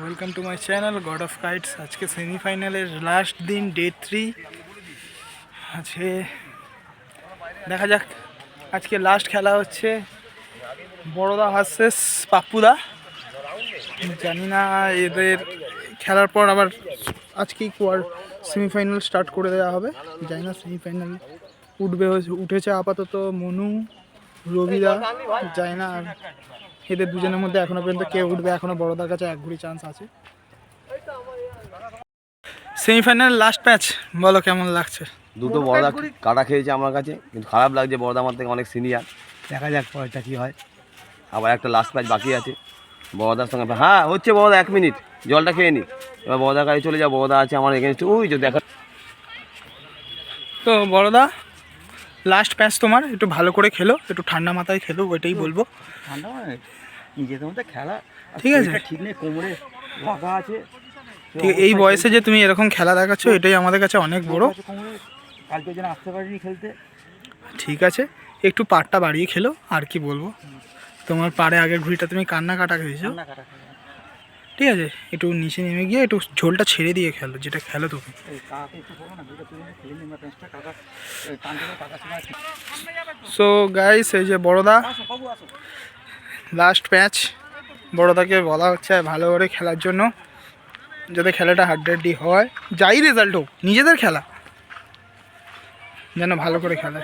Welcome to my channel god of kites. আজকে সেমিফাইনালের last দিন, ডে 3 আছে। দেখা যাক, আজকে লাস্ট খেলা হচ্ছে বড়দা ভার্সেস পাপ্পুদা। জানি না এদের খেলার পর আবার আজকেই সেমিফাইনাল স্টার্ট করে দেওয়া হবে। জানি না সেমিফাইনাল উঠেছে আপাতত মনু, রবিদা, জানি না। আর এদের দুজনের মধ্যে এখনো পর্যন্ত কে উঠবে, এখনো বড়দার কাছে এক ঘুরি চান্স আছে। সেমিফাইনাল লাস্ট ম্যাচ, বলো কেমন লাগছে? দুটো বড়দা কাটা খেয়েছে আমার কাছে, কিন্তু খারাপ লাগছে। বড়দা আমার থেকে অনেক সিনিয়র। দেখা যাক পরেরটা কী হয়। আবার একটা লাস্ট ম্যাচ বাকি আছে বড়দার সঙ্গে। হ্যাঁ হচ্ছে বড়দা, 1 মিনিট জলটা খেয়ে নি, এবার বড়দার কাছে চলে যাও। বড়দা আছে আমার এগেনস্টে, ওই যে দেখা। তো বড়দা, লাস্ট ম্যাচ তোমার, একটু ভালো করে খেলো, একটু ঠান্ডা মাথায় খেলো, ওইটাই বলবো। ঠান্ডা মানে নিজেদের মধ্যে খেলা ঠিক আছে, ঠিক নেই, কোমরে লাগা আছে। ঠিক, এই বয়সে যে তুমি এরকম খেলা দেখাচ্ছ, এটাই আমাদের কাছে অনেক বড়। কালকে যেন আসতে পারিনি খেলতে। ঠিক আছে, একটু পাড়টা বাড়িয়ে খেলো, আর কি বলবো। তোমার পাড়ে আগের ঘুড়িটা তুমি কান্না কাটা খেয়েছো, ঠিক আছে। একটু নিচে নেমে গিয়ে একটু ঝোলটা ছেড়ে দিয়ে খেলো, যেটা খেলো তুমি। সো গাইস, এই যে বড়দা লাস্ট ম্যাচ, বড়দাকে বলা হচ্ছে ভালো করে খেলার জন্য, যাতে খেলাটা হাড্ডাহাড্ডি হয়, যাই রেজাল্ট হোক, নিজেদের খেলা যেন ভালো করে খেলে।